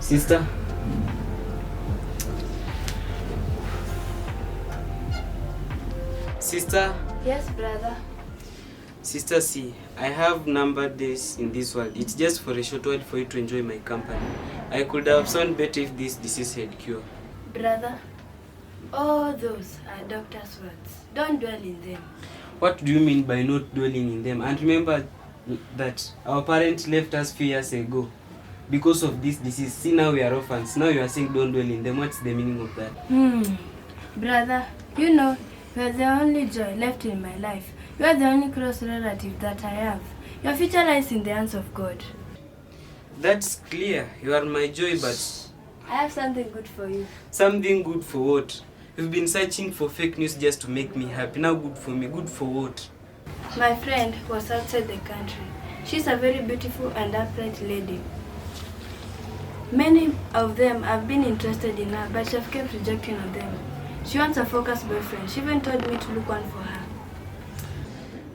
Sister? Sister? Yes, brother. Sister, see, I have numbered days in this world. It's just for a short while for you to enjoy my company. I could have sound better if this disease had cure. Brother, all those are doctor's words. Don't dwell in them. What do you mean by not dwelling in them? And remember that our parents left us few years ago because of this disease. See, now we are orphans. Now you are saying don't dwell in them. What's the meaning of that? Brother, you know, you are the only joy left in my life. You are the only close relative that I have. Your future lies in the hands of God. That's clear. You are my joy, but I have something good for you. something good for what? You've been searching for fake news just to make me happy. Now good for me. Good for what? My friend was outside the country. She's a very beautiful and upright lady. Many of them have been interested in her, but she have kept rejecting on them. She wants a focused boyfriend. She even told me to look one for her.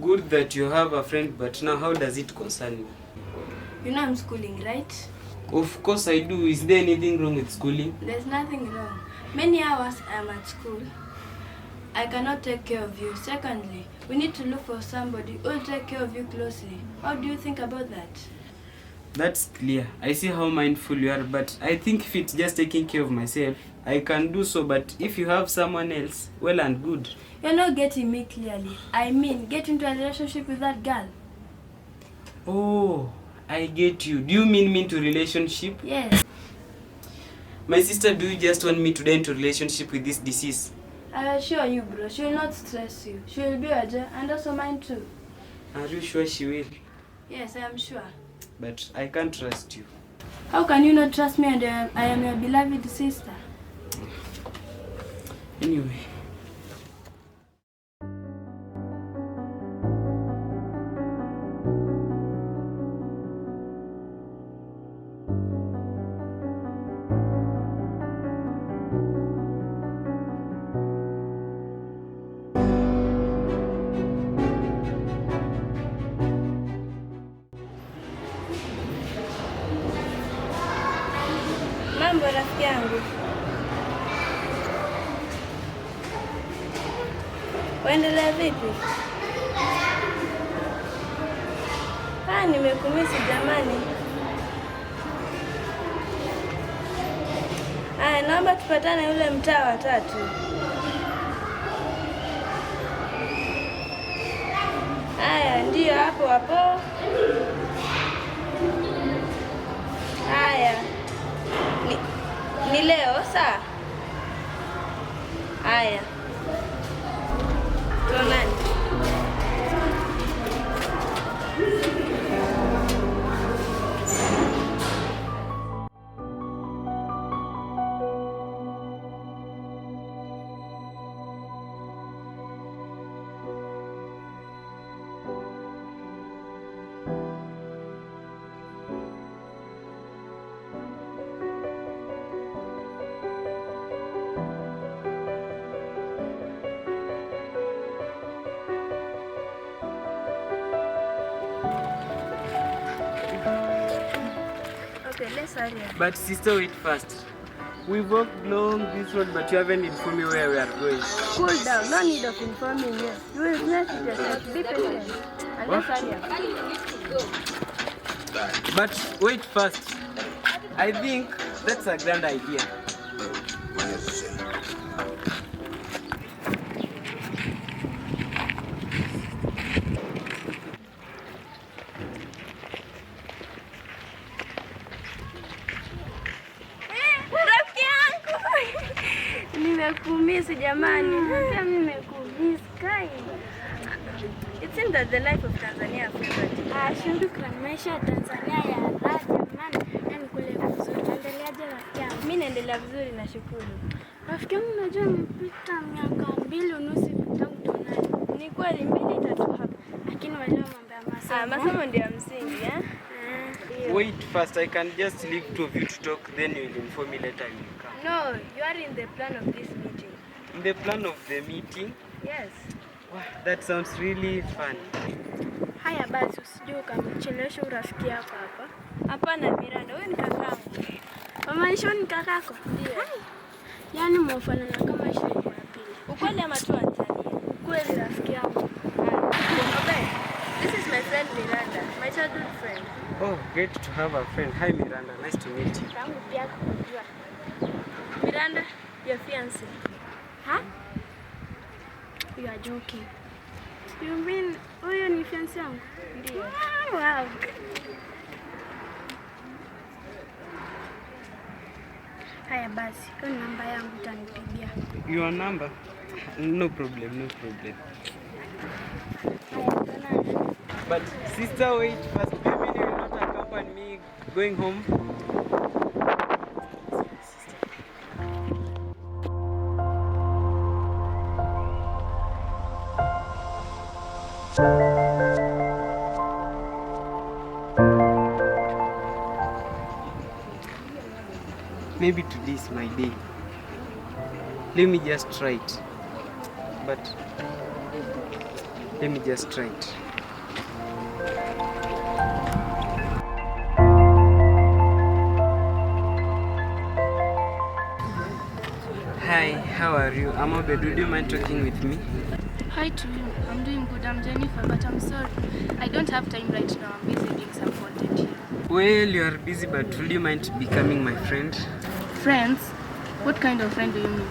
Good that you have a friend, but now how does it concern you? You know I'm schooling, right? Of course I do. Is there anything wrong with schooling? There's nothing wrong. Many hours I'm at school. I cannot take care of you. Secondly, we need to look for somebody who will take care of you closely. How do you think about that? That's clear. I see how mindful you are, but I think if it's just taking care of myself, I can do so, but if you have someone else, well and good. You're not getting me clearly. I mean, get into a relationship with that girl. Oh, I get you. Do you mean me into relationship? Yes. My sister, do you just want me to die into relationship with this disease? I assure you, bro, she will not stress you. She will be your joy and also mine too. Are you sure she will? Yes, I am sure. But I can't trust you. How can you not trust me and I am your beloved sister? Anyway. Mambo rafiki yangu. Waendelea vipi? Nimekumisi jamani. Naomba tupatane ule mtaa wa 3. Ndio hapo hapo. Ni leo saa? Tuonane. Okay, let's hurry up. But sister, wait first. We've walked long this road, but you haven't informed me where we are going. Cool down. No need of informing you. You will not it yourself. Be patient. And let's hurry up. But wait first. I think that's a grand idea. Nimekumisi jamani. Hata mimi nimekumisi kai. It seems that the life of Tanzania favorite. Shukran. Maisha ya Tanzania ya raha jamani. Yaani kule vizuri. Endeleaje rafiki yangu? Mimi naendelea vizuri na shukuru. Rafiki yangu unajua nimepita miaka 2.5 tangu tuonane. Ni kweli 2-3 hapa. Lakini wale mambo ya masomo. Masomo ndio ya msingi, Wait first, I can just leave 2 of you to talk, then you will inform me later you come. No, you are in the plan of this meeting. In the plan of the meeting? Yes. Wow, that sounds really fun. Haya basi usijue ukamchelewesha urafiki yako hapa. Hapana Miranda, wewe ni kakangu. Mama Nishoni kakako? Ndio. Yaani mwafanana kama shule ya pili. Ukweli ama tu Anthony? Kweli rafiki yangu. Okay. This is my friend Miranda, my childhood friend. Oh, great to have a friend. Hi Miranda, nice to meet you. Tangu pia kujua. Miranda, your fiancé. Huh? You are joking. You mean huyo ni fiancé yangu? Ndio. Wow. Haya basi, hiyo ni namba yangu utanipigia. Your number? No problem, no problem. Haya, tena. But sister, wait first. Do you mean you will not accompany me going home? Maybe today is my day. Let me just try it. But let me just try it. Hi, how are you? I'm Obed. Would you mind talking with me? Hi to you. I'm doing good. I'm Jennifer, but I'm sorry. I don't have time right now. I'm busy doing some content here. Well, you are busy, but would you mind becoming my friend? Friends? What kind of friend do you mean?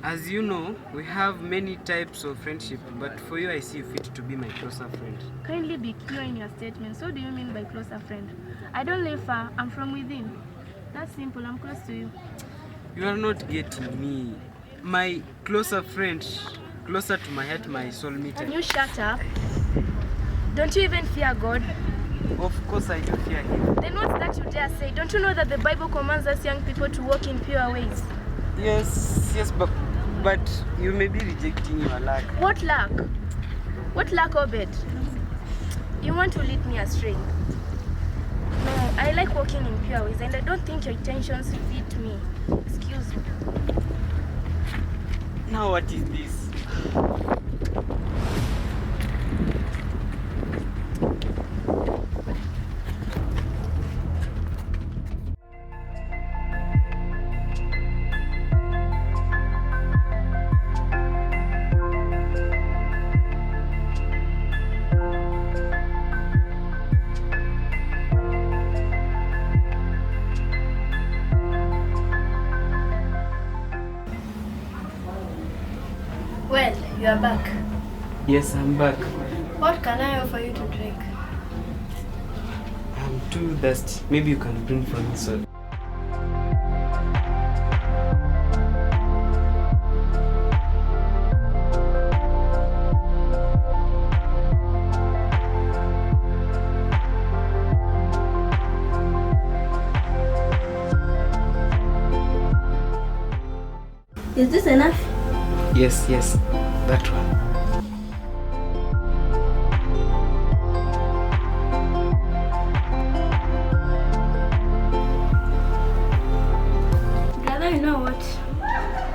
As you know, we have many types of friendship, but for you, I see you fit to be my closer friend. Kindly be clear in your statements. What do you mean by closer friend? I don't live far. I'm from within. That's simple. I'm close to you. You are not getting me. My closer friend, closer to my heart, my soulmate. Can you shut up? Don't you even fear God? Of course I do fear him. Then what's that you dare say? Don't you know that the Bible commands us young people to walk in pure ways? Yes, but you may be rejecting your luck. What luck? What luck, Obed? You want to lead me astray? No, I like walking in pure ways, and I don't think your intentions fit me. Excuse me. Now what is this? Well, you are back. Yes, I'm back. What can I offer you to drink? I'm too thirsty. Maybe you can bring for me soda. Is this enough? Yes, that one. Brother, you know what?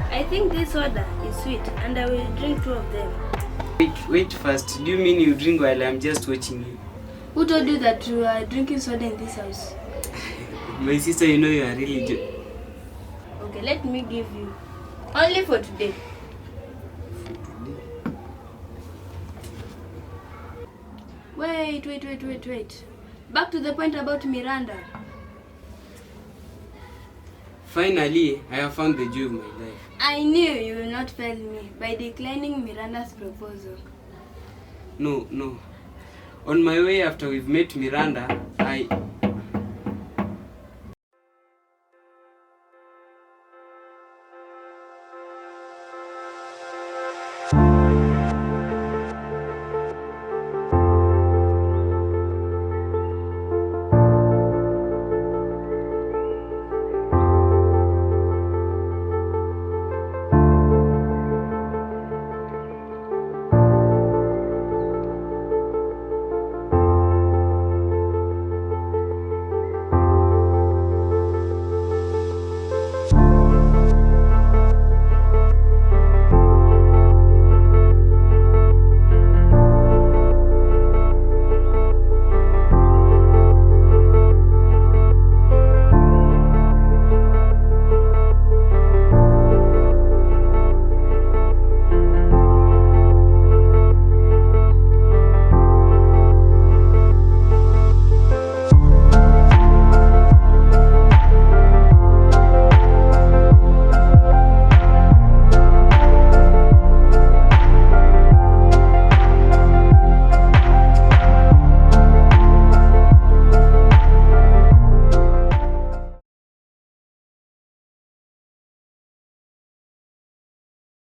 I think this soda is sweet and I will drink 2 of them. Wait first. Do you mean you drink while I'm just watching you? Who told you that you are drinking soda in this house? My sister, you know you are really Okay, let me give you. Only for today. Wait. Back to the point about Miranda. Finally, I have found the joy of my life. I knew you will not fail me by declining Miranda's proposal. No. On my way after we've met Miranda, I